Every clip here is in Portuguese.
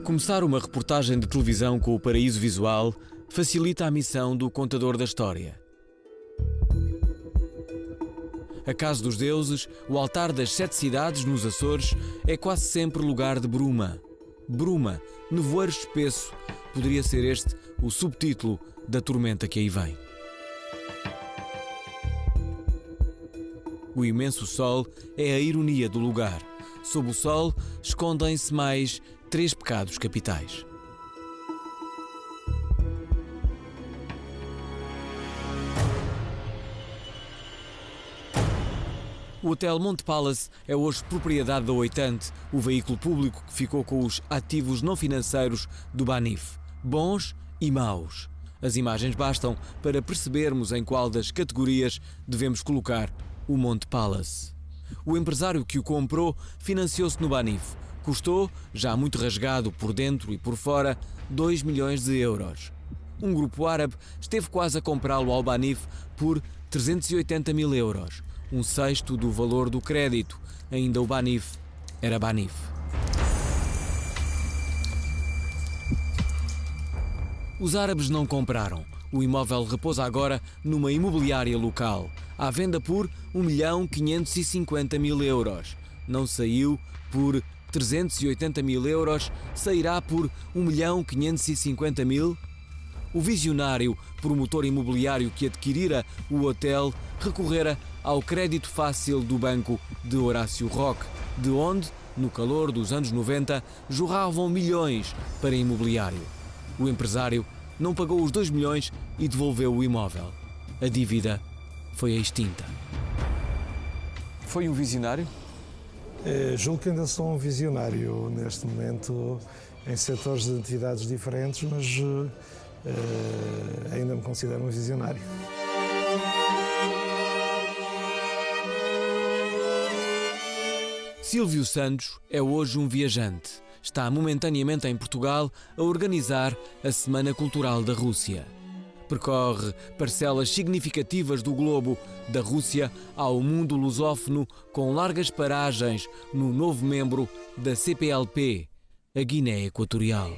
Começar uma reportagem de televisão com o paraíso visual facilita a missão do contador da história. A Casa dos Deuses, o altar das 7 cidades nos Açores, é quase sempre lugar de bruma. Bruma, nevoeiro espesso, poderia ser este o subtítulo da tormenta que aí vem. O imenso sol é a ironia do lugar. Sob o sol escondem-se mais 3 pecados capitais. O Hotel Monte Palace é hoje propriedade da Oitante, o veículo público que ficou com os ativos não financeiros do Banif, bons e maus. As imagens bastam para percebermos em qual das categorias devemos colocar o Monte Palace. O empresário que o comprou financiou-se no Banif. Custou, já muito rasgado por dentro e por fora, 2 milhões de euros. Um grupo árabe esteve quase a comprá-lo ao Banif por 380 mil euros. Um sexto do valor do crédito. Ainda o Banif era Banif. Os árabes não compraram. O imóvel repousa agora numa imobiliária local. À venda por 1.550.000 euros. Não saiu por 380 mil euros, sairá por 1.550.000? O visionário promotor imobiliário que adquirira o hotel recorrera ao crédito fácil do banco de Horácio Roque, de onde, no calor dos anos 90, jorravam milhões para imobiliário. O empresário não pagou os 2 milhões e devolveu o imóvel. A dívida foi extinta. Foi um visionário? Julgo que ainda sou um visionário neste momento em setores de atividades diferentes, mas ainda me considero um visionário. Silvio Santos é hoje um viajante. Está momentaneamente em Portugal a organizar a Semana Cultural da Rússia. Percorre parcelas significativas do globo, da Rússia ao mundo lusófono, com largas paragens no novo membro da CPLP, a Guiné Equatorial.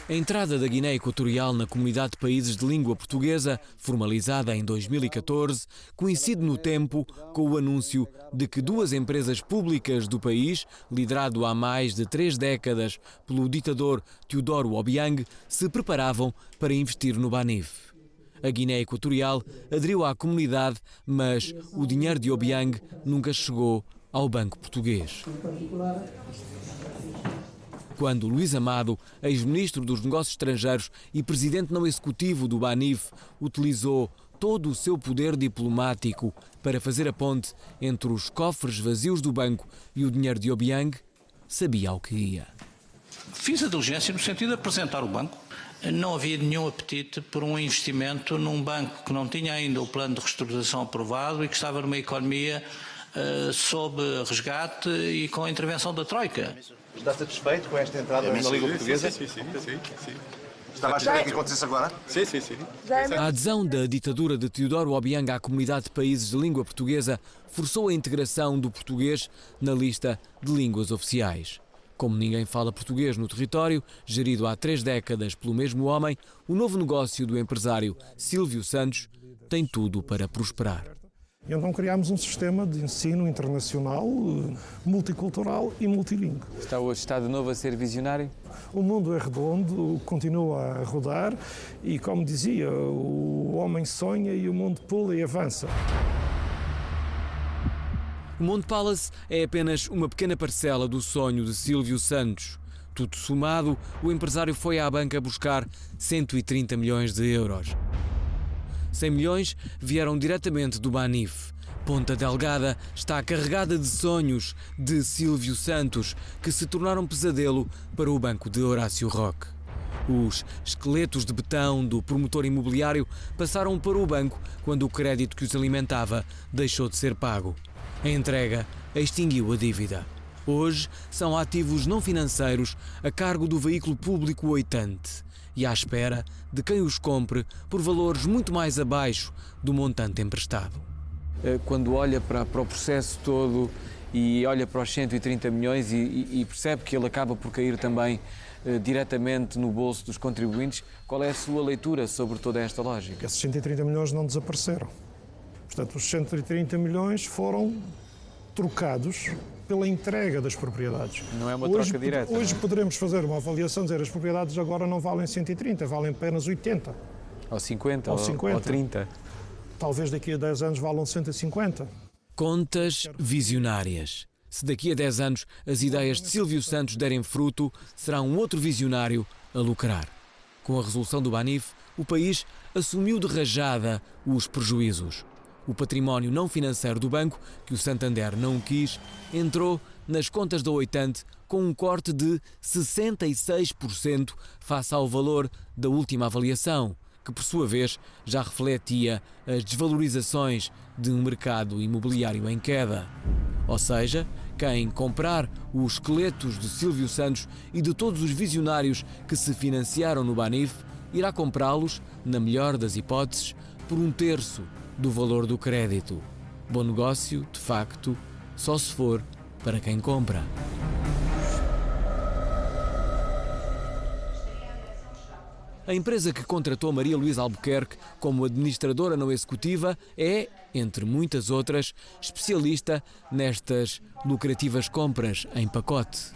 A entrada da Guiné Equatorial na Comunidade de Países de Língua Portuguesa, formalizada em 2014, coincide no tempo com o anúncio de que 2 empresas públicas do país, liderado há mais de 3 décadas pelo ditador Teodoro Obiang, se preparavam para investir no Banif. A Guiné Equatorial aderiu à comunidade, mas o dinheiro de Obiang nunca chegou ao Banco Português. Quando Luís Amado, ex-ministro dos Negócios Estrangeiros e presidente não executivo do Banif, utilizou todo o seu poder diplomático para fazer a ponte entre os cofres vazios do banco e o dinheiro de Obiang, sabia ao que ia. Fiz a diligência no sentido de apresentar o banco. Não havia nenhum apetite por um investimento num banco que não tinha ainda o plano de reestruturação aprovado e que estava numa economia sob resgate e com a intervenção da Troika. Está satisfeito com esta entrada na Liga Portuguesa? Sim. Estava a esperar que acontecesse agora? Sim. A adesão da ditadura de Teodoro Obiang à Comunidade de Países de Língua Portuguesa forçou a integração do português na lista de línguas oficiais. Como ninguém fala português no território, gerido há 3 décadas pelo mesmo homem, o novo negócio do empresário Silvio Santos tem tudo para prosperar. E então criámos um sistema de ensino internacional, multicultural e multilingüe. Está de novo a ser visionário? O mundo é redondo, continua a rodar e, como dizia, o homem sonha e o mundo pula e avança. O Monte Palace é apenas uma pequena parcela do sonho de Silvio Santos. Tudo somado, o empresário foi à banca buscar 130 milhões de euros. 100 milhões vieram diretamente do Banif. Ponta Delgada está carregada de sonhos de Silvio Santos, que se tornaram pesadelo para o banco de Horácio Roque. Os esqueletos de betão do promotor imobiliário passaram para o banco quando o crédito que os alimentava deixou de ser pago. A entrega extinguiu a dívida. Hoje são ativos não financeiros a cargo do veículo público Oitante e à espera de quem os compre por valores muito mais abaixo do montante emprestado. Quando olha para o processo todo e olha para os 130 milhões e percebe que ele acaba por cair também diretamente no bolso dos contribuintes. Qual é a sua leitura sobre toda esta lógica? Esses 130 milhões não desapareceram. Portanto, os 130 milhões foram trocados pela entrega das propriedades. Não é uma troca direta. Hoje poderemos fazer uma avaliação, dizer as propriedades agora não valem 130, valem apenas 80. Ou 50, ou 50. Ou 30. Talvez daqui a 10 anos valam 150. Contas visionárias. Se daqui a 10 anos as ideias de Sílvio Santos derem fruto, será um outro visionário a lucrar. Com a resolução do Banif, o país assumiu de rajada os prejuízos. O património não financeiro do banco, que o Santander não quis, entrou nas contas da Oitante com um corte de 66% face ao valor da última avaliação, que por sua vez já refletia as desvalorizações de um mercado imobiliário em queda. Ou seja, quem comprar os esqueletos de Sílvio Santos e de todos os visionários que se financiaram no Banif, irá comprá-los, na melhor das hipóteses, por 1/3 do valor do crédito. Bom negócio, de facto, só se for para quem compra. A empresa que contratou Maria Luísa Albuquerque como administradora não executiva é, entre muitas outras, especialista nestas lucrativas compras em pacote.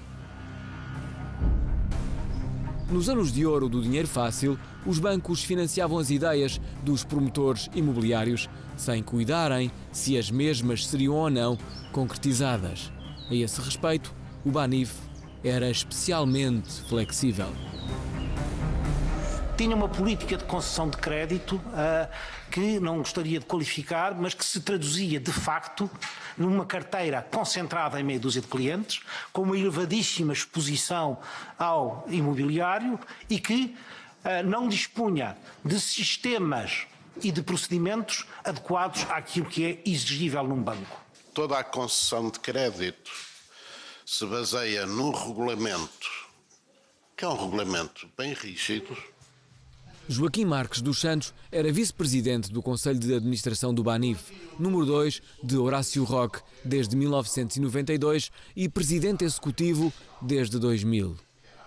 Nos anos de ouro do dinheiro fácil, os bancos financiavam as ideias dos promotores imobiliários sem cuidarem se as mesmas seriam ou não concretizadas. A esse respeito, o Banif era especialmente flexível. Tinha uma política de concessão de crédito que não gostaria de qualificar, mas que se traduzia de facto numa carteira concentrada em meia dúzia de clientes, com uma elevadíssima exposição ao imobiliário e que não dispunha de sistemas e de procedimentos adequados àquilo que é exigível num banco. Toda a concessão de crédito se baseia num regulamento, que é um regulamento bem rígido. Joaquim Marques dos Santos era vice-presidente do Conselho de Administração do Banif, número 2 de Horácio Roque desde 1992 e presidente executivo desde 2000.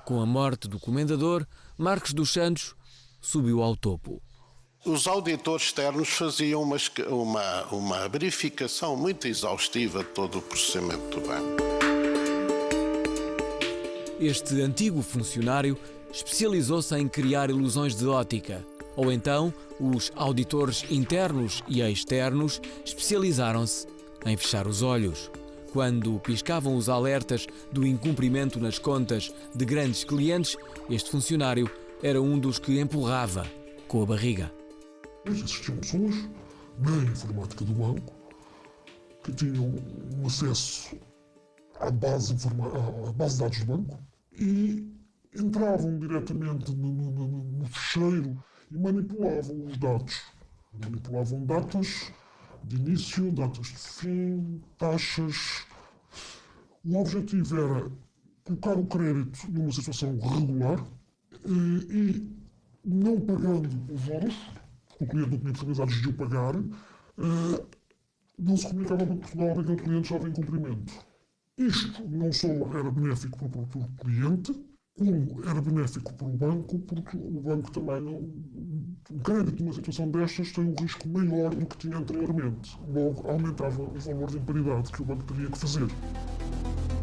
Com a morte do comendador, Marques dos Santos subiu ao topo. Os auditores externos faziam uma verificação muito exaustiva de todo o processamento do banco. Este antigo funcionário especializou-se em criar ilusões de ótica, ou então os auditores internos e externos especializaram-se em fechar os olhos. Quando piscavam os alertas do incumprimento nas contas de grandes clientes, este funcionário era um dos que empurrava com a barriga. Existiam pessoas na informática do banco que tinham um acesso à base de dados do banco e entravam diretamente no fecheiro e manipulavam os dados. Manipulavam datas de início, datas de fim, taxas. O objetivo era colocar o crédito numa situação regular e não pagando os juros, o cliente não tinha possibilidades de o pagar, não se comunicava ao Banco de Portugal que o cliente estava em cumprimento. Isto não só era benéfico para o cliente, como era benéfico para o banco, porque o banco também o crédito numa situação destas tem um risco maior do que tinha anteriormente. Logo, aumentava o valor de imparidade que o banco teria que fazer.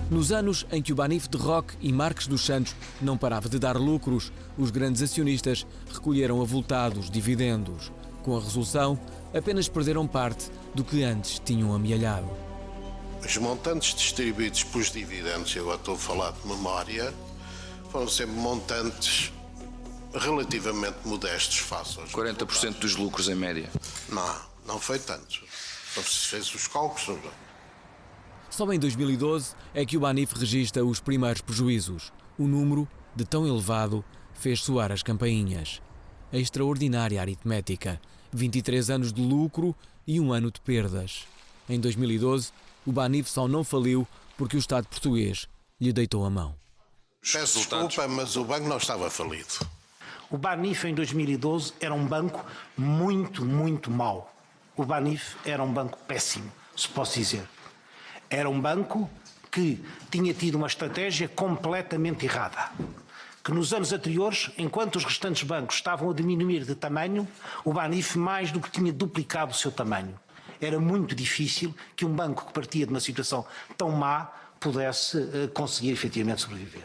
Nos anos em que o Banif de Roque e Marques dos Santos não parava de dar lucros, os grandes acionistas recolheram avultados dividendos. Com a resolução, apenas perderam parte do que antes tinham amealhado. Os montantes distribuídos pelos dividendos, eu agora estou a falar de memória, foram sempre montantes relativamente modestos face aos 40% dos lucros em média. Não foi tanto. Não se fez os cálculos. Só em 2012 é que o Banif registra os primeiros prejuízos. O número, de tão elevado, fez soar as campainhas. A extraordinária aritmética. 23 anos de lucro e 1 ano de perdas. Em 2012, o Banif só não faliu porque o Estado português lhe deitou a mão. Peço desculpa, mas o banco não estava falido. O Banif em 2012 era um banco muito, muito mau. O Banif era um banco péssimo, se posso dizer. Era um banco que tinha tido uma estratégia completamente errada. Que nos anos anteriores, enquanto os restantes bancos estavam a diminuir de tamanho, o Banif mais do que tinha duplicado o seu tamanho. Era muito difícil que um banco que partia de uma situação tão má pudesse conseguir efetivamente sobreviver.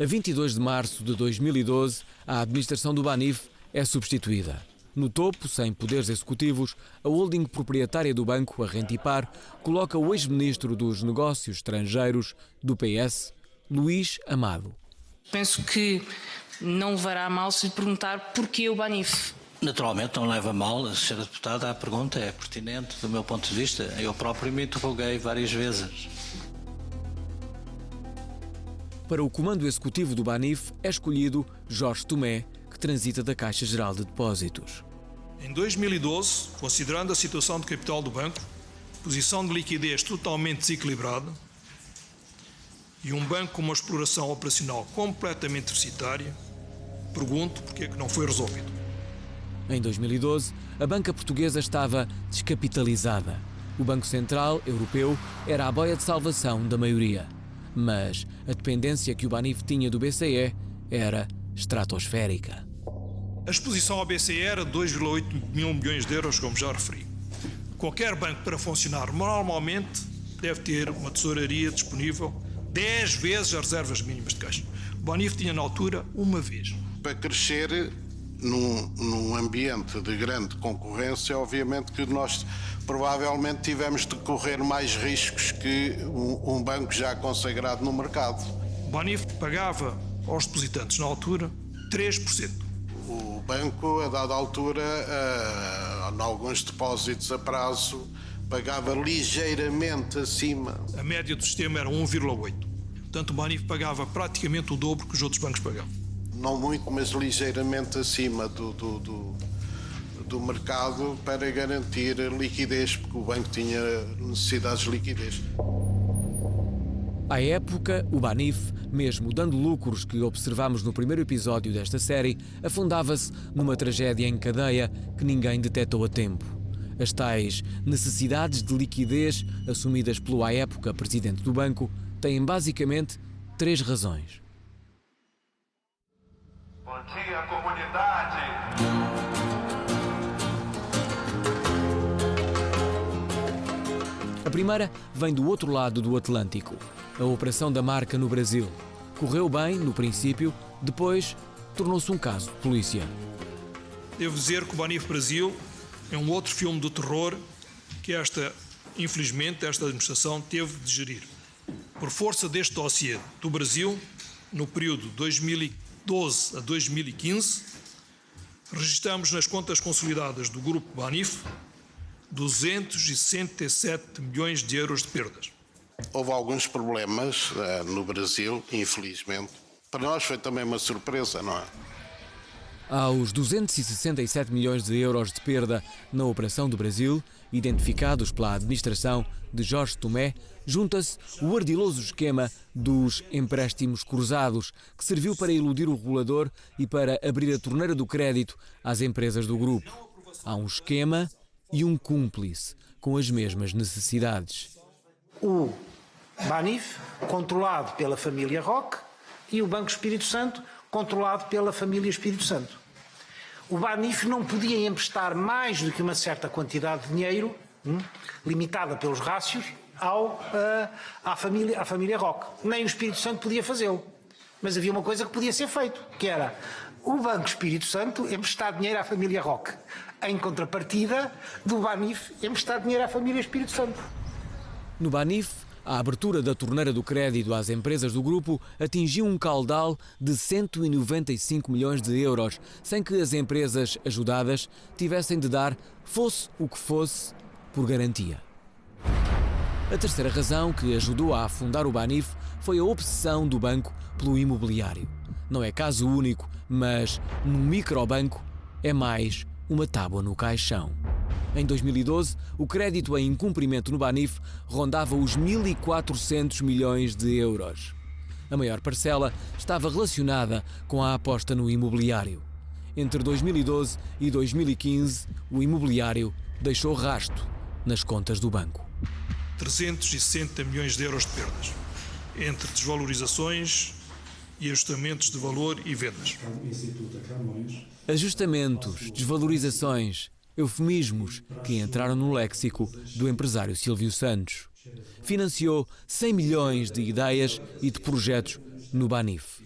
A 22 de março de 2012, a administração do Banif é substituída. No topo, sem poderes executivos, a holding proprietária do banco, a Rentipar, coloca o ex-ministro dos Negócios Estrangeiros do PS, Luís Amado. Penso que não levará mal se lhe perguntar porquê o Banif. Naturalmente não leva mal, Sra. Deputada, a pergunta é pertinente do meu ponto de vista. Eu próprio me interroguei várias vezes. Para o comando executivo do Banif é escolhido Jorge Tomé, que transita da Caixa Geral de Depósitos. Em 2012, considerando a situação de capital do banco, posição de liquidez totalmente desequilibrada e um banco com uma exploração operacional completamente deficitária, pergunto porque é que não foi resolvido. Em 2012, a banca portuguesa estava descapitalizada. O Banco Central Europeu era a boia de salvação da maioria. Mas a dependência que o Banif tinha do BCE era estratosférica. A exposição ao BCE era de 2,8 mil milhões de euros, como já referi. Qualquer banco, para funcionar normalmente, deve ter uma tesouraria disponível 10 vezes as reservas mínimas de caixa. O Banif tinha, na altura, uma vez. Para crescer num ambiente de grande concorrência, obviamente que nós provavelmente tivemos de correr mais riscos que um banco já consagrado no mercado. O Banif pagava aos depositantes, na altura, 3%. O banco, a dada altura, em alguns depósitos a prazo, pagava ligeiramente acima. A média do sistema era 1,8%. Portanto, o Banif pagava praticamente o dobro que os outros bancos pagavam. Não muito, mas ligeiramente acima do mercado para garantir liquidez, porque o banco tinha necessidades de liquidez. À época, o Banif, mesmo dando lucros que observamos no primeiro episódio desta série, afundava-se numa tragédia em cadeia que ninguém detectou a tempo. As tais necessidades de liquidez assumidas pelo, à época, presidente do banco, têm basicamente 3 razões. Bom dia, comunidade! A primeira vem do outro lado do Atlântico, a operação da marca no Brasil. Correu bem no princípio, depois tornou-se um caso de polícia. Devo dizer que o Banif Brasil é um outro filme do terror que infelizmente, esta administração teve de gerir. Por força deste dossiê do Brasil, no período de 2012 a 2015, registramos nas contas consolidadas do Grupo Banif 267 milhões de euros de perdas. Houve alguns problemas no Brasil, infelizmente. Para nós foi também uma surpresa, não é? Aos 267 milhões de euros de perda na operação do Brasil, identificados pela administração de Jorge Tomé, junta-se o ardiloso esquema dos empréstimos cruzados, que serviu para iludir o regulador e para abrir a torneira do crédito às empresas do grupo. Há um esquema e um cúmplice com as mesmas necessidades. O Banif, controlado pela família Roque, e o Banco Espírito Santo, controlado pela família Espírito Santo. O Banif não podia emprestar mais do que uma certa quantidade de dinheiro, limitada pelos rácios, à família Roque. Nem o Espírito Santo podia fazê-lo. Mas havia uma coisa que podia ser feito, que era o Banco Espírito Santo emprestar dinheiro à família Roque, em contrapartida do Banif emprestar dinheiro à família Espírito Santo. No Banif, a abertura da torneira do crédito às empresas do grupo atingiu um caudal de 195 milhões de euros, sem que as empresas ajudadas tivessem de dar, fosse o que fosse, por garantia. A terceira razão que ajudou a afundar o Banif foi a obsessão do banco pelo imobiliário. Não é caso único, mas num microbanco é mais uma tábua no caixão. Em 2012, o crédito em incumprimento no Banif rondava os 1.400 milhões de euros. A maior parcela estava relacionada com a aposta no imobiliário. Entre 2012 e 2015, o imobiliário deixou rasto nas contas do banco. 360 milhões de euros de perdas, entre desvalorizações e ajustamentos de valor e vendas. Ajustamentos, desvalorizações, eufemismos que entraram no léxico do empresário Silvio Santos. Financiou 100 milhões de ideias e de projetos no Banif.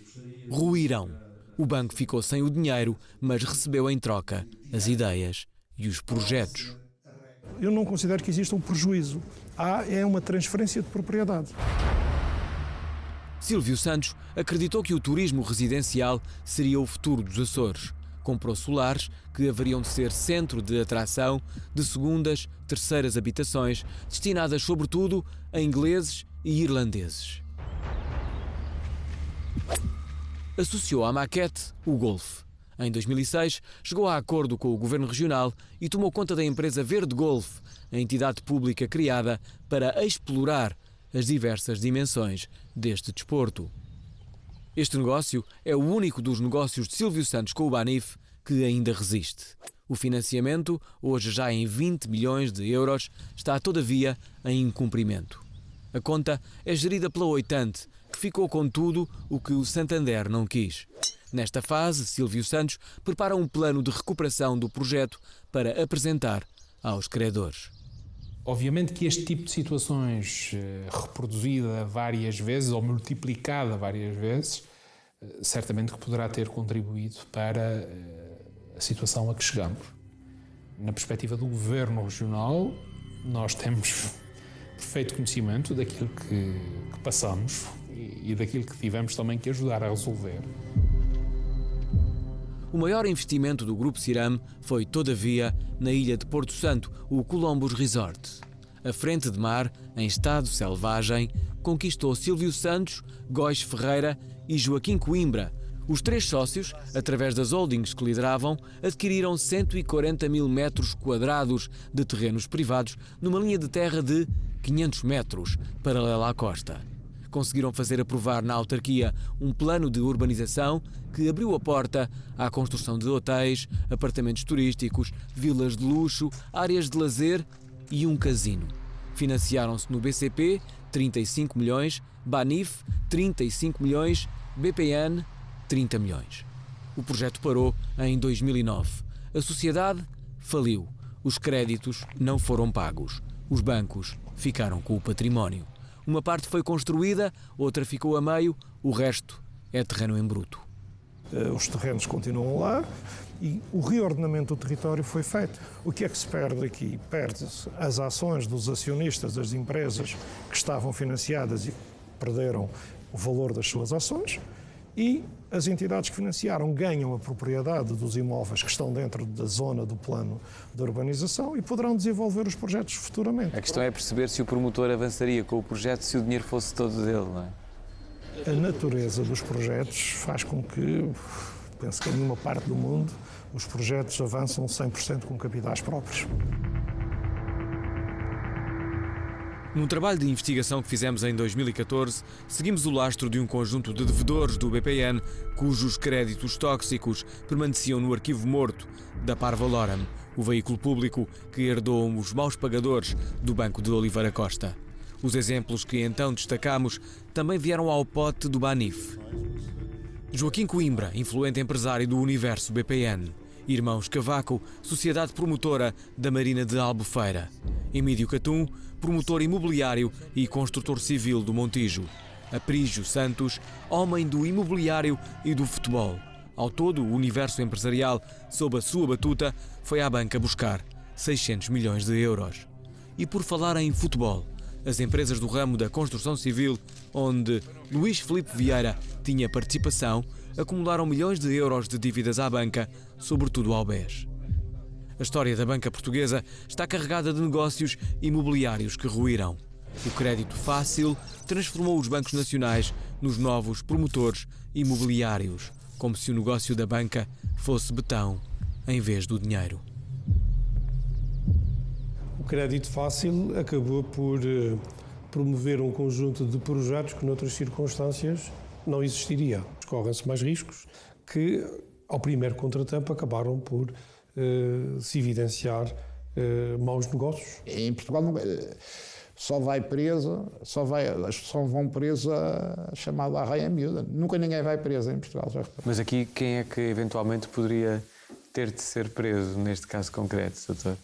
Ruíram. O banco ficou sem o dinheiro, mas recebeu em troca as ideias e os projetos. Eu não considero que exista um prejuízo. É uma transferência de propriedade. Silvio Santos acreditou que o turismo residencial seria o futuro dos Açores. Comprou solares que haveriam de ser centro de atração de segundas, terceiras habitações, destinadas sobretudo a ingleses e irlandeses. Associou à maquete o golfe. Em 2006, chegou a acordo com o governo regional e tomou conta da empresa Verde Golf, a entidade pública criada para explorar as diversas dimensões deste desporto. Este negócio é o único dos negócios de Silvio Santos com o Banif que ainda resiste. O financiamento, hoje já em 20 milhões de euros, está todavia em incumprimento. A conta é gerida pela Oitante, que ficou com tudo o que o Santander não quis. Nesta fase, Silvio Santos prepara um plano de recuperação do projeto para apresentar aos credores. Obviamente que este tipo de situações reproduzida várias vezes ou multiplicada várias vezes, certamente que poderá ter contribuído para a situação a que chegamos. Na perspectiva do governo regional, nós temos perfeito conhecimento daquilo que passamos e daquilo que tivemos também que ajudar a resolver. O maior investimento do Grupo Ciram foi, todavia, na ilha de Porto Santo, o Colombos Resort. A frente de mar, em estado selvagem, conquistou Silvio Santos, Góis Ferreira e Joaquim Coimbra. Os três sócios, através das holdings que lideravam, adquiriram 140 mil metros quadrados de terrenos privados numa linha de terra de 500 metros, paralela à costa. Conseguiram fazer aprovar na autarquia um plano de urbanização que abriu a porta à construção de hotéis, apartamentos turísticos, vilas de luxo, áreas de lazer e um casino. Financiaram-se no BCP 35 milhões, Banif 35 milhões, BPN 30 milhões. O projeto parou em 2009. A sociedade faliu. Os créditos não foram pagos. Os bancos ficaram com o património. Uma parte foi construída, outra ficou a meio, o resto é terreno em bruto. Os terrenos continuam lá e o reordenamento do território foi feito. O que é que se perde aqui? Perde-se as ações dos acionistas das empresas que estavam financiadas e perderam o valor das suas ações e as entidades que financiaram ganham a propriedade dos imóveis que estão dentro da zona do plano de urbanização e poderão desenvolver os projetos futuramente. A questão é perceber se o promotor avançaria com o projeto se o dinheiro fosse todo dele, não é? A natureza dos projetos faz com que, penso que em nenhuma parte do mundo, os projetos avançam 100% com capitais próprios. Num trabalho de investigação que fizemos em 2014, seguimos o lastro de um conjunto de devedores do BPN cujos créditos tóxicos permaneciam no arquivo morto da Parvaloram, o veículo público que herdou os maus pagadores do Banco de Oliveira Costa. Os exemplos que então destacamos também vieram ao pote do Banif. Joaquim Coimbra, influente empresário do universo BPN. Irmãos Cavaco, sociedade promotora da Marina de Albufeira. Emílio Catum, promotor imobiliário e construtor civil do Montijo. Aprígio Santos, homem do imobiliário e do futebol. Ao todo, o universo empresarial, sob a sua batuta, foi à banca buscar 600 milhões de euros. E por falar em futebol, as empresas do ramo da construção civil, onde Luís Filipe Vieira tinha participação, acumularam milhões de euros de dívidas à banca, sobretudo ao BES. A história da banca portuguesa está carregada de negócios imobiliários que ruíram. O crédito fácil transformou os bancos nacionais nos novos promotores imobiliários, como se o negócio da banca fosse betão em vez do dinheiro. O crédito fácil acabou por promover um conjunto de projetos que, noutras circunstâncias, não existiria. Correm-se mais riscos que, ao primeiro contratempo, acabaram por se evidenciar maus negócios. Em Portugal só vão presos a chamada arraia miúda. Nunca ninguém vai preso em Portugal. Já. Mas aqui quem é que eventualmente poderia ter de ser preso, neste caso concreto, doutor?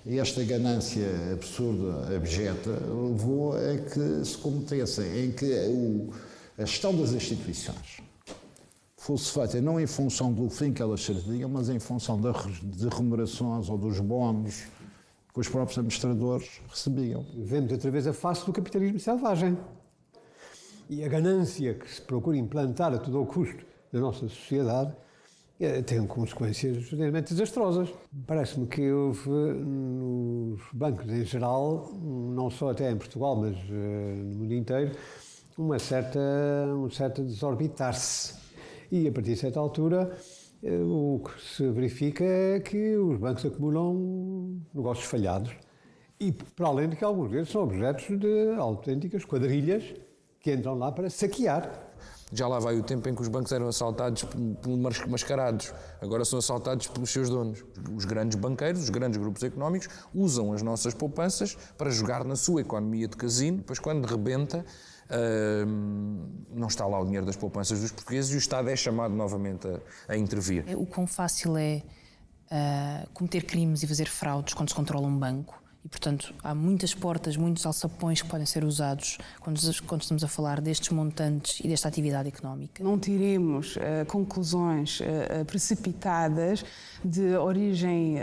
Esta ganância absurda, abjeta, levou a que se cometesse, em que a gestão das instituições fosse feita não em função do fim que elas serviam, mas em função de remunerações ou dos bónus que os próprios administradores recebiam. Vemos outra vez a face do capitalismo selvagem. E a ganância que se procura implantar a todo o custo na nossa sociedade tem consequências verdadeiramente desastrosas. Parece-me que houve nos bancos em geral, não só até em Portugal, mas no mundo inteiro, um certo desorbitar-se. E a partir de certa altura, o que se verifica é que os bancos acumulam negócios falhados. E para além de que alguns deles são objetos de autênticas quadrilhas que entram lá para saquear. Já lá vai o tempo em que os bancos eram assaltados por mascarados. Agora são assaltados pelos seus donos. Os grandes banqueiros, os grandes grupos económicos, usam as nossas poupanças para jogar na sua economia de casino, depois quando rebenta, não está lá o dinheiro das poupanças dos portugueses e o Estado é chamado novamente a intervir. O quão fácil é cometer crimes e fazer fraudes quando se controla um banco. E, portanto, há muitas portas, muitos alçapões que podem ser usados quando estamos a falar destes montantes e desta atividade económica. Não tiremos conclusões precipitadas de origem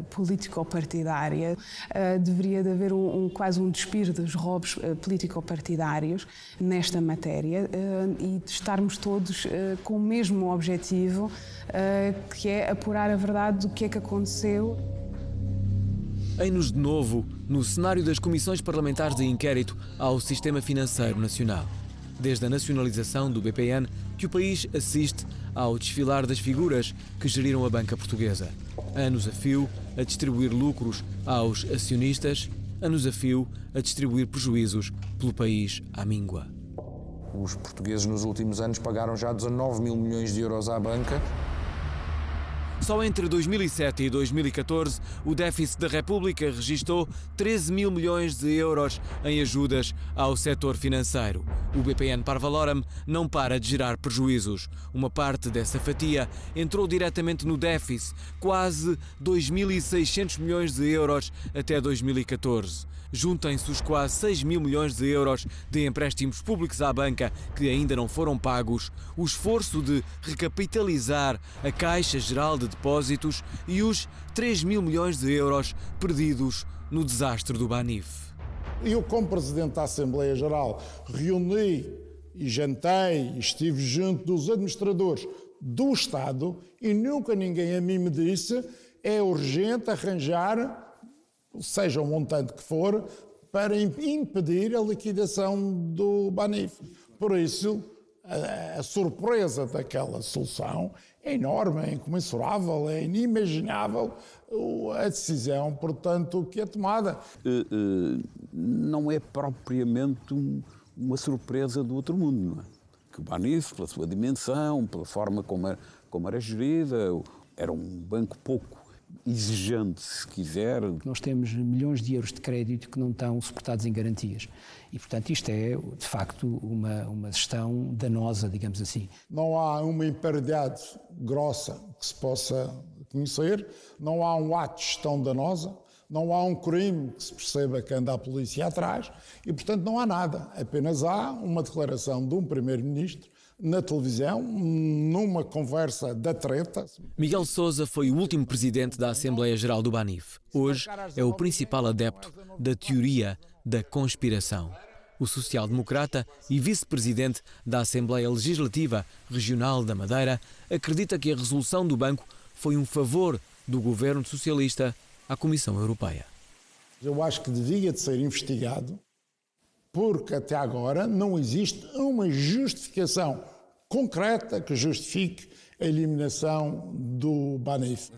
político-partidária. Deveria de haver quase um despir dos roubos político-partidários nesta matéria e de estarmos todos com o mesmo objetivo, que é apurar a verdade do que é que aconteceu. Eis-nos de novo no cenário das comissões parlamentares de inquérito ao Sistema Financeiro Nacional. Desde a nacionalização do BPN, que o país assiste ao desfilar das figuras que geriram a banca portuguesa. Anos a fio a distribuir lucros aos acionistas, anos a fio a distribuir prejuízos pelo país à míngua. Os portugueses nos últimos anos pagaram já 19 mil milhões de euros à banca. Só entre 2007 e 2014, o déficit da República registou 13 mil milhões de euros em ajudas ao setor financeiro. O BPN Parvalorem não para de gerar prejuízos. Uma parte dessa fatia entrou diretamente no déficit, quase 2.600 milhões de euros até 2014. Juntem-se os quase 6 mil milhões de euros de empréstimos públicos à banca que ainda não foram pagos, o esforço de recapitalizar a Caixa Geral de Depósitos e os 3 mil milhões de euros perdidos no desastre do Banif. Eu, como Presidente da Assembleia Geral, reuni e jantei e estive junto dos administradores do Estado e nunca ninguém a mim me disse é urgente arranjar, seja o montante que for, para impedir a liquidação do Banif. Por isso, a surpresa daquela solução é enorme, é incomensurável, é inimaginável a decisão, portanto, que é tomada. Não é propriamente uma surpresa do outro mundo, não é? Que o Banif, pela sua dimensão, pela forma como era gerida, era um banco pouco exigente, se quiser. Nós temos milhões de euros de crédito que não estão suportados em garantias. E, portanto, isto é, de facto, uma gestão danosa, digamos assim. Não há uma imparidade grossa que se possa conhecer, não há um ato de gestão danosa, não há um crime que se perceba que anda a polícia atrás e, portanto, não há nada. Apenas há uma declaração de um primeiro-ministro na televisão, numa conversa da treta. Miguel Sousa foi o último presidente da Assembleia Geral do Banif. Hoje é o principal adepto da teoria da conspiração. O social-democrata e vice-presidente da Assembleia Legislativa Regional da Madeira acredita que a resolução do banco foi um favor do governo socialista à Comissão Europeia. Eu acho que devia de ser investigado, porque até agora não existe uma justificação concreta que justifique a eliminação do Banif.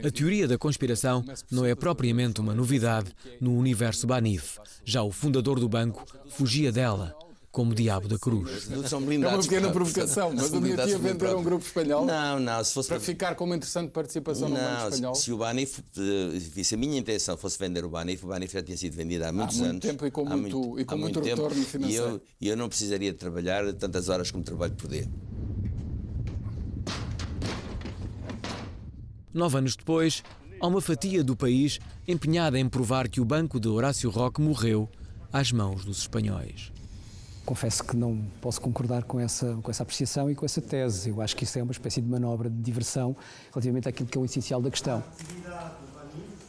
A teoria da conspiração não é propriamente uma novidade no universo Banif. Já o fundador do banco fugia dela. como diabo da cruz. É uma pequena provocação, mas admitia vender a um grupo espanhol? Não, se fosse para ficar com uma interessante participação no Banco Espanhol? Se o Banif, se a minha intenção fosse vender o Banif já tinha sido vendido há muitos anos. Tempo e com muito retorno financeiro. E eu não precisaria de trabalhar tantas horas como trabalho por dia. 9 anos depois, há uma fatia do país empenhada em provar que o banco de Horácio Roque morreu às mãos dos espanhóis. Confesso que não posso concordar com essa apreciação e com essa tese. Eu acho que isso é uma espécie de manobra de diversão relativamente àquilo que é o essencial da questão.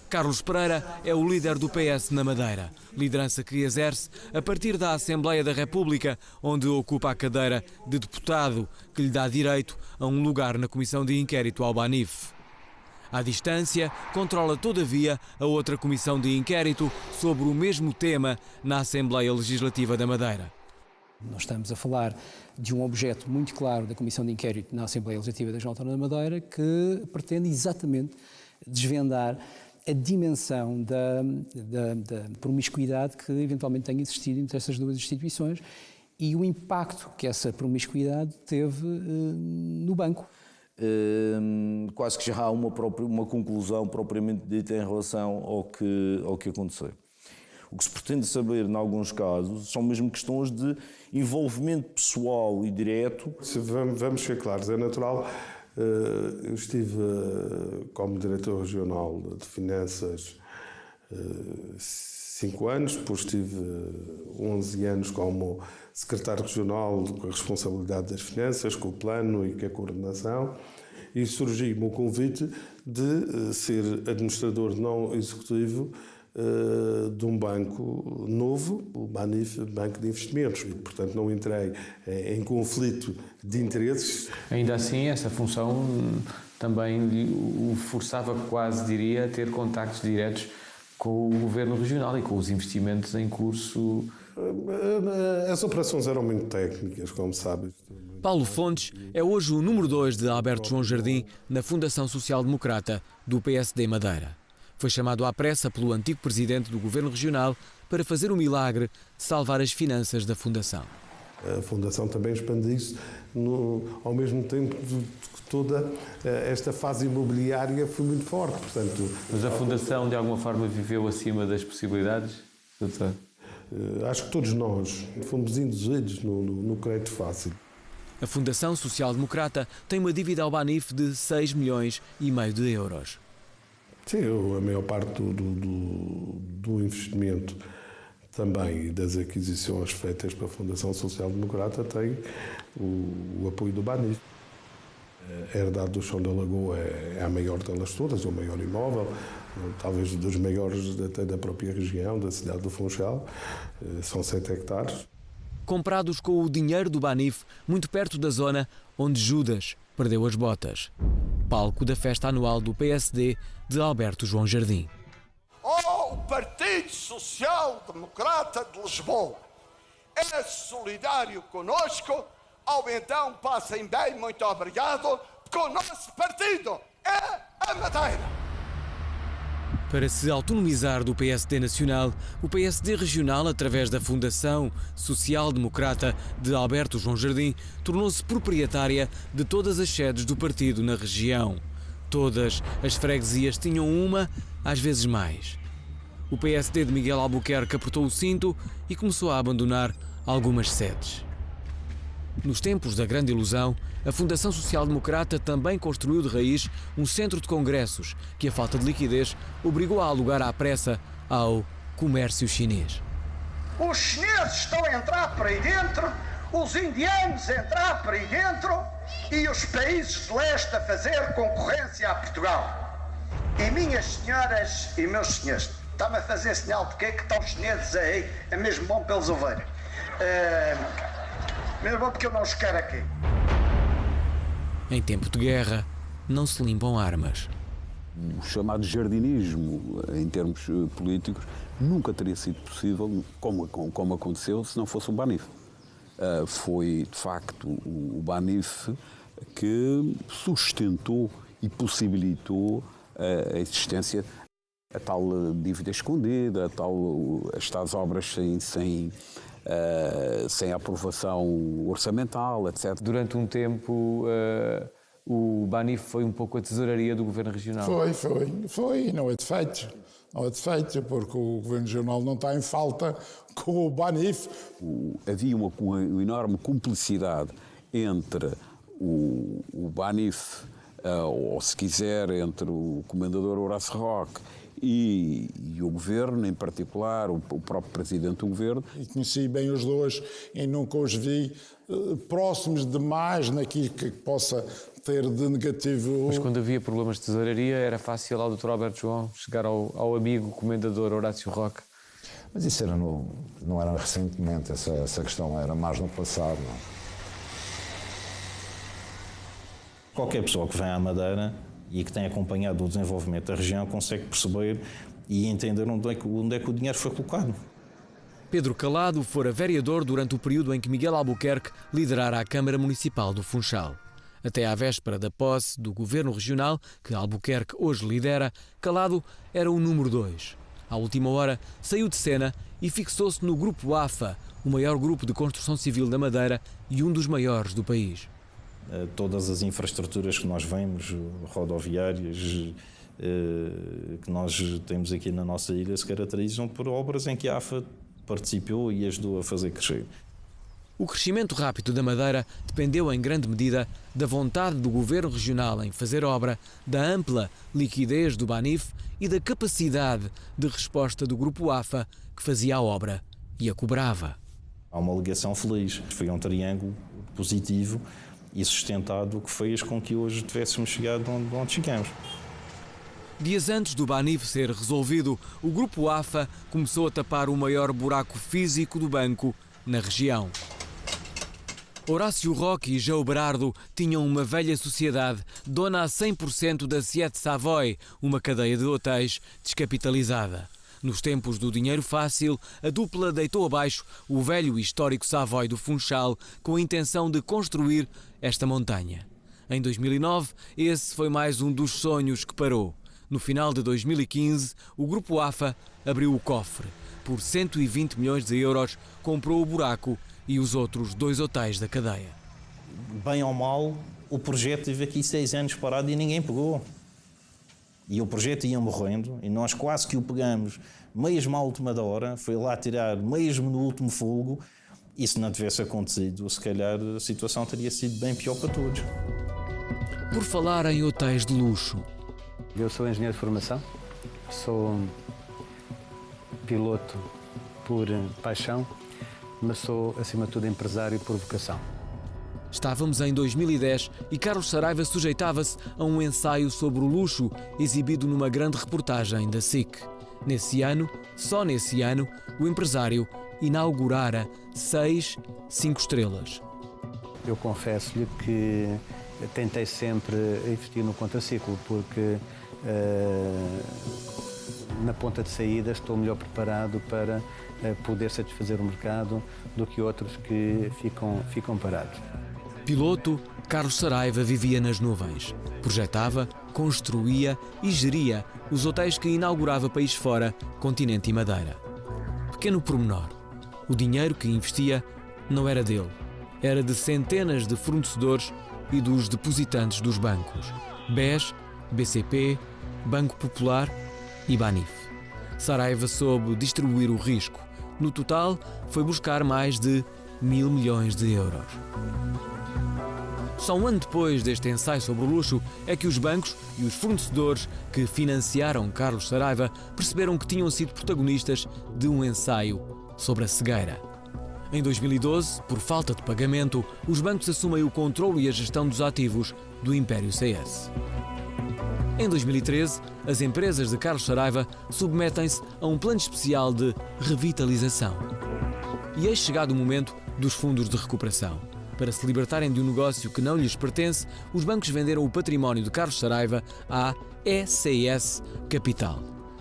Carlos Pereira é o líder do PS na Madeira, liderança que exerce a partir da Assembleia da República, onde ocupa a cadeira de deputado, que lhe dá direito a um lugar na Comissão de Inquérito ao Banif. À distância, controla todavia a outra comissão de inquérito sobre o mesmo tema na Assembleia Legislativa da Madeira. Nós estamos a falar de um objeto muito claro da Comissão de Inquérito na Assembleia Legislativa da Região Autónoma da Madeira que pretende exatamente desvendar a dimensão da promiscuidade que eventualmente tem existido entre essas duas instituições e o impacto que essa promiscuidade teve no banco. Quase que já há uma conclusão propriamente dita em relação ao que aconteceu. O que se pretende saber, em alguns casos, são mesmo questões de envolvimento pessoal e direto. Vamos ser claros, é natural. Eu estive como diretor regional de finanças 5 anos, depois estive 11 anos como secretário regional com a responsabilidade das finanças, com o plano e com a coordenação, e surgiu-me o convite de ser administrador não executivo de um banco novo, o Banif, Banco de Investimentos, e, portanto, não entrei em conflito de interesses. Ainda assim, essa função também o forçava, quase diria, a ter contactos diretos com o governo regional e com os investimentos em curso. As operações eram muito técnicas, como sabes. Paulo Fontes é hoje o número 2 de Alberto João Jardim na Fundação Social Democrata do PSD Madeira. Foi chamado à pressa pelo antigo presidente do Governo Regional para fazer o milagre de salvar as finanças da Fundação. A Fundação também expandiu-se ao mesmo tempo que toda esta fase imobiliária foi muito forte. Portanto, mas a Fundação, de alguma forma, viveu acima das possibilidades? Doutor? Acho que todos nós fomos induzidos no crédito fácil. A Fundação Social Democrata tem uma dívida ao Banif de 6,5 milhões de euros. Sim, a maior parte do investimento também e das aquisições feitas pela Fundação Social Democrata tem o apoio do Banif. A herdade do Chão da Lagoa é a maior delas todas, é o maior imóvel, talvez dos maiores até da própria região, da cidade do Funchal, são 7 hectares. Comprados com o dinheiro do Banif, muito perto da zona onde Judas perdeu as botas. Palco da festa anual do PSD de Alberto João Jardim. O Partido Social Democrata de Lisboa é solidário conosco, ou então passem bem, muito obrigado, porque o nosso partido é a Madeira. Para se autonomizar do PSD nacional, o PSD regional, através da Fundação Social Democrata de Alberto João Jardim, tornou-se proprietária de todas as sedes do partido na região. Todas as freguesias tinham uma, às vezes mais. O PSD de Miguel Albuquerque apertou o cinto e começou a abandonar algumas sedes. Nos tempos da grande ilusão, a Fundação Social Democrata também construiu de raiz um centro de congressos que a falta de liquidez obrigou a alugar à pressa ao comércio chinês. Os chineses estão a entrar para aí dentro, os indianos a entrar para aí dentro e os países de leste a fazer concorrência a Portugal. E minhas senhoras e meus senhores, está-me a fazer sinal de que estão os chineses aí, é mesmo bom para eles ouvirem. Mesmo bom porque eu não os quero aqui. Em tempo de guerra, não se limpam armas. O chamado jardinismo, em termos políticos, nunca teria sido possível, como aconteceu, se não fosse o Banif. Foi, de facto, o Banif que sustentou e possibilitou a existência A tal dívida escondida, as tais obras sem aprovação orçamental, etc. Durante um tempo, o Banif foi um pouco a tesouraria do Governo Regional. Foi. Não é defeito. Não é defeito, porque o Governo Regional não está em falta com o Banif. Havia uma enorme cumplicidade entre o Banif, ou se quiser, entre o Comendador Horácio Roque e o Governo, em particular, o próprio Presidente do Governo. E conheci bem os dois e nunca os vi próximos demais naquilo que possa ter de negativo. Mas quando havia problemas de tesouraria, era fácil ao Dr. Alberto João chegar ao amigo Comendador Horácio Roque. Mas isso era não era recentemente, essa questão era mais no passado. Não? Qualquer pessoa que vem à Madeira e que tem acompanhado o desenvolvimento da região consegue perceber e entender onde é que o dinheiro foi colocado. Pedro Calado fora vereador durante o período em que Miguel Albuquerque liderara a Câmara Municipal do Funchal. Até à véspera da posse do Governo Regional, que Albuquerque hoje lidera, Calado era o número 2. À última hora, saiu de cena e fixou-se no Grupo AFA, o maior grupo de construção civil da Madeira e um dos maiores do país. Todas as infraestruturas que nós vemos, rodoviárias, que nós temos aqui na nossa ilha, se caracterizam por obras em que a AFA participou e ajudou a fazer crescer. O crescimento rápido da Madeira dependeu em grande medida da vontade do Governo Regional em fazer obra, da ampla liquidez do Banif e da capacidade de resposta do Grupo AFA, que fazia a obra e a cobrava. Há uma ligação feliz, foi um triângulo positivo e sustentado que fez com que hoje tivéssemos chegado onde chegamos. Dias antes do Banif ser resolvido, o Grupo AFA começou a tapar o maior buraco físico do banco na região. Horácio Roque e João Berardo tinham uma velha sociedade, dona a 100% da Siete Savoy, uma cadeia de hotéis descapitalizada. Nos tempos do dinheiro fácil, a dupla deitou abaixo o velho e histórico Savoy do Funchal com a intenção de construir esta montanha. Em 2009, esse foi mais um dos sonhos que parou. No final de 2015, o Grupo AFA abriu o cofre. Por 120 milhões de euros, comprou o buraco e os outros 2 hotéis da cadeia. Bem ou mal, o projeto teve aqui 6 anos parado e ninguém pegou. E o projeto ia morrendo e nós quase que o pegamos mesmo à última hora, foi lá tirar mesmo no último fogo, e se não tivesse acontecido, se calhar a situação teria sido bem pior para todos. Por falar em hotéis de luxo. Eu sou engenheiro de formação, sou piloto por paixão, mas sou, acima de tudo, empresário por vocação. Estávamos em 2010 e Carlos Saraiva sujeitava-se a um ensaio sobre o luxo exibido numa grande reportagem da SIC. Nesse ano, só nesse ano, o empresário inaugurara 6 5 estrelas. Eu confesso-lhe que tentei sempre investir no contraciclo, porque na ponta de saída estou melhor preparado para poder satisfazer o mercado do que outros que ficam parados. Piloto, Carlos Saraiva vivia nas nuvens. Projetava, construía e geria os hotéis que inaugurava país fora, continente e Madeira. Pequeno pormenor. O dinheiro que investia não era dele. Era de centenas de fornecedores e dos depositantes dos bancos. BES, BCP, Banco Popular e Banif. Saraiva soube distribuir o risco. No total, foi buscar mais de 1.000 milhões de euros. Só um ano depois deste ensaio sobre o luxo é que os bancos e os fornecedores que financiaram Carlos Saraiva perceberam que tinham sido protagonistas de um ensaio sobre a cegueira. Em 2012, por falta de pagamento, os bancos assumem o controlo e a gestão dos ativos do Império CS. Em 2013, as empresas de Carlos Saraiva submetem-se a um plano especial de revitalização. E eis chegado o momento dos fundos de recuperação. Para se libertarem de um negócio que não lhes pertence, os bancos venderam o património de Carlos Saraiva à ECS Capital.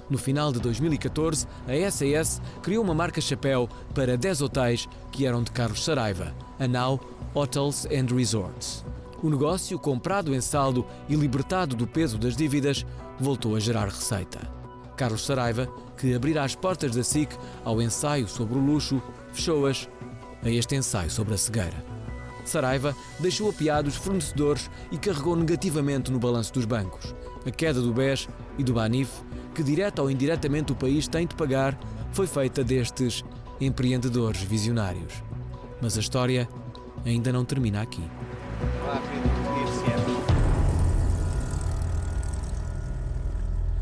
No final de 2014, a ECS criou uma marca chapéu para 10 hotéis que eram de Carlos Saraiva, a Now Hotels and Resorts. O negócio, comprado em saldo e libertado do peso das dívidas, voltou a gerar receita. Carlos Saraiva, que abrirá as portas da SIC ao ensaio sobre o luxo, fechou-as a este ensaio sobre a cegueira. Saraiva deixou apiados fornecedores e carregou negativamente no balanço dos bancos. A queda do BES e do Banif, que direta ou indiretamente o país tem de pagar, foi feita destes empreendedores visionários. Mas a história ainda não termina aqui.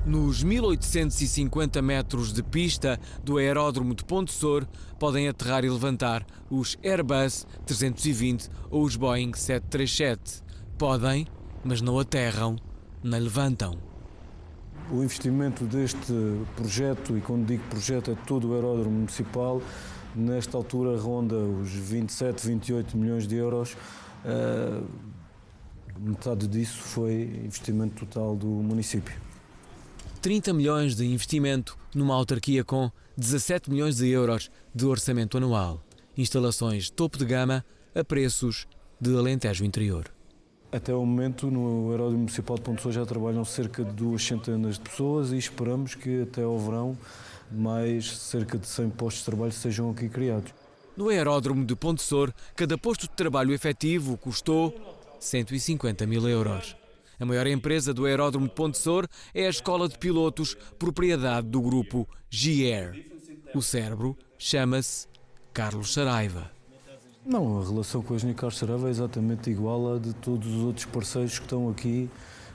Nos 1850 metros de pista do aeródromo de Pontessor podem aterrar e levantar os Airbus 320 ou os Boeing 737. Podem, mas não aterram, nem levantam. O investimento deste projeto, e quando digo projeto é todo o aeródromo municipal, nesta altura ronda os 27, 28 milhões de euros. Metade disso foi investimento total do município. 30 milhões de investimento numa autarquia com 17 milhões de euros de orçamento anual. Instalações topo de gama a preços de Alentejo Interior. Até o momento, no Aeródromo Municipal de Pontessor já trabalham cerca de 200 de pessoas e esperamos que até ao verão mais cerca de 100 postos de trabalho sejam aqui criados. No aeródromo de Pontessor, cada posto de trabalho efetivo custou 150 mil euros. A maior empresa do aeródromo de Pontessor é a Escola de Pilotos, propriedade do grupo G-Air. O cérebro chama-se Carlos Saraiva. Não, a relação com a engenharia Carlos Saraiva é exatamente igual à de todos os outros parceiros que estão aqui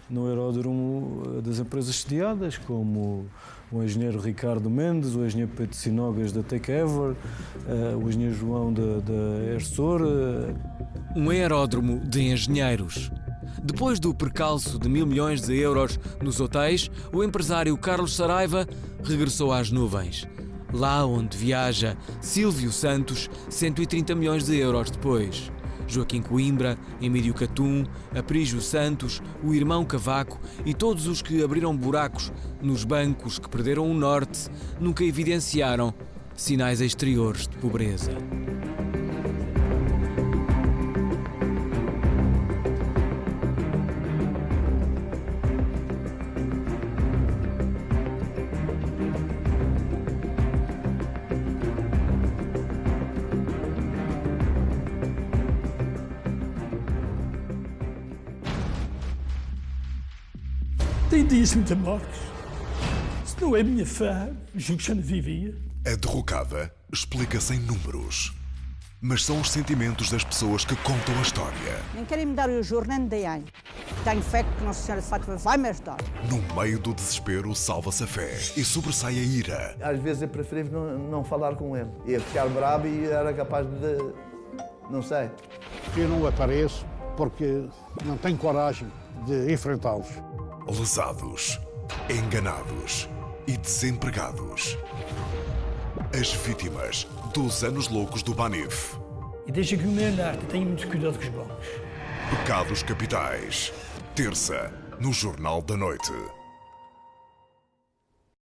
no aeródromo das empresas sediadas, como o engenheiro Ricardo Mendes, o engenheiro Pedro Sinogas da Take Ever, o engenheiro João da Airsor. Um aeródromo de engenheiros. Depois do percalço de 1.000 milhões de euros nos hotéis, o empresário Carlos Saraiva regressou às nuvens. Lá onde viaja Silvio Santos, 130 milhões de euros depois. Joaquim Coimbra, Emílio Catum, Aprígio Santos, o irmão Cavaco e todos os que abriram buracos nos bancos que perderam o norte nunca evidenciaram sinais exteriores de pobreza. Tem dias muita mortes. Se não é minha fã, julgo que já não vivia. A derrocada explica-se em números. Mas são os sentimentos das pessoas que contam a história. Nem querem me dar o juro, nem me deem. Tenho fé que Nossa Senhora de Fátima vai me ajudar. No meio do desespero, salva-se a fé e sobressai a ira. Às vezes é preferível não falar com ele. Ia ficar bravo e era capaz de... não sei. Eu não apareço porque não tenho coragem de enfrentá-los. Lesados, enganados e desempregados. As vítimas dos anos loucos do Banif. E deixa que o meu arte tenha muito cuidado com os bancos. Pecados capitais. Terça, no Jornal da Noite.